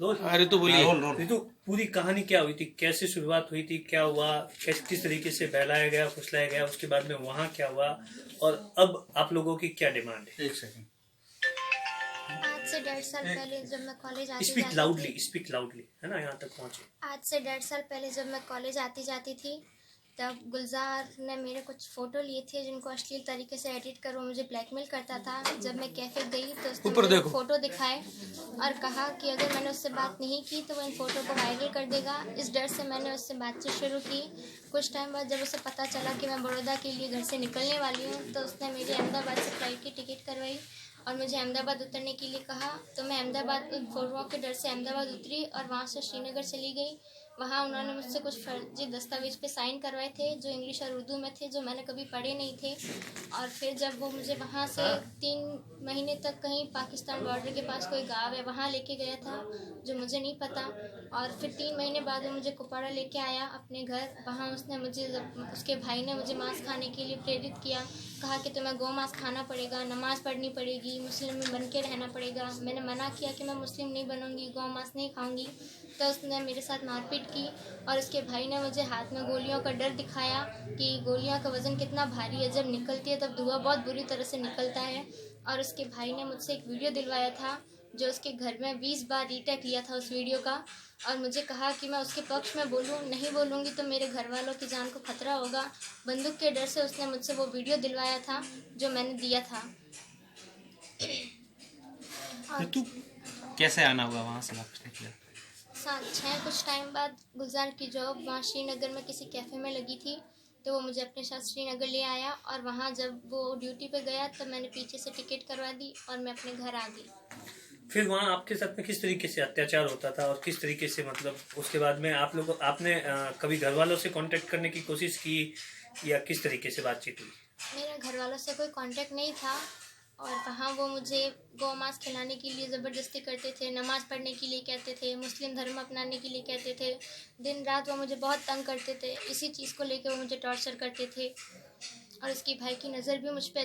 अरे तो बोलिए। तो पूरी कहानी क्या हुई थी, कैसे शुरुआत हुई थी, क्या हुआ, किस तरीके से बहलाया गया, फुसलाया गया, उसके बाद में वहाँ क्या हुआ, और अब आप लोगों की क्या डिमांड है? एक सेकंड। आज से 1.5 साल पहले जब मैं कॉलेज आती स्पीक जाती लाउडली, है ना, यहाँ तक पहुँचे। आज से 1.5 साल पहले जब मैं कॉलेज आती जाती थी, तब गुलजार ने मेरे कुछ फ़ोटो लिए थे जिनको अश्लील तरीके से एडिट कर वो मुझे ब्लैकमेल करता था। जब मैं कैफ़े गई तो उसने मुझे फ़ोटो दिखाए और कहा कि अगर मैंने उससे बात नहीं की तो वो इन फ़ोटो को वायरल कर देगा। इस डर से मैंने उससे बातचीत शुरू की। कुछ टाइम बाद जब उसे पता चला कि मैं बड़ौदा के लिए घर से निकलने वाली हूँ तो उसने मेरी अहमदाबाद से फ़्लाइट की टिकट करवाई और मुझे अहमदाबाद उतरने के लिए कहा। तो मैं अहमदाबाद उन फ़ोटोओं के डर से अहमदाबाद उतरी और वहाँ से श्रीनगर चली गई। वहाँ उन्होंने मुझसे कुछ फर्जी दस्तावेज पे साइन करवाए थे जो इंग्लिश और उर्दू में थे, जो मैंने कभी पढ़े नहीं थे। और फिर जब वो मुझे वहाँ से 3 महीने तक कहीं पाकिस्तान बॉर्डर के पास कोई गाँव है वहाँ लेके गया था जो मुझे नहीं पता। और फिर 3 महीने बाद वो मुझे कुपवाड़ा लेके आया अपने घर। वहाँ उसने मुझे उसके भाई ने मुझे मांस खाने के लिए प्रेरित किया। कहा कि तुम्हें गौ मांस खाना पड़ेगा, नमाज़ पढ़नी पड़ेगी, मुस्लिम बन के रहना पड़ेगा। मैंने मना किया कि मैं मुस्लिम नहीं बनूंगी, गौ मांस नहीं खाऊंगी। तो उसने मेरे साथ मारपीट की और उसके भाई ने मुझे हाथ में गोलियों का डर दिखाया कि गोलियां का वज़न कितना भारी है, जब निकलती है तब धुआं बहुत बुरी तरह से निकलता है। और उसके भाई ने मुझसे एक वीडियो दिलवाया था जो उसके घर में 20 बार रीटेक लिया था उस वीडियो का और मुझे कहा कि मैं उसके पक्ष में बोलूं, नहीं बोलूँगी तो मेरे घर वालों की जान को खतरा होगा। बंदूक के डर से उसने मुझसे वो वीडियो दिलवाया था जो मैंने दिया था। तू कैसे आना हुआ वहाँ से वापस निकला? 6 कुछ टाइम बाद गुलजार की जॉब वहाँ श्रीनगर में किसी कैफ़े में लगी थी तो वो मुझे अपने साथ श्रीनगर ले आया और वहाँ जब वो ड्यूटी पे गया तब मैंने पीछे से टिकट करवा दी और मैं अपने घर आ गई। फिर वहाँ आपके साथ में किस तरीके से अत्याचार होता था और किस तरीके से, मतलब उसके बाद में आपने कभी घर वालों से कांटेक्ट करने की कोशिश की या किस तरीके से बातचीत हुई? मेरा घर वालों से कोई कांटेक्ट नहीं था और वहाँ वो मुझे गौ मांस खिलाने के लिए ज़बरदस्ती करते थे, नमाज़ पढ़ने के लिए कहते थे, मुस्लिम धर्म अपनाने के लिए कहते थे। दिन रात वो मुझे बहुत तंग करते थे, इसी चीज़ को लेकर वो मुझे टॉर्चर करते थे और उसकी भाई की नज़र भी मुझ पे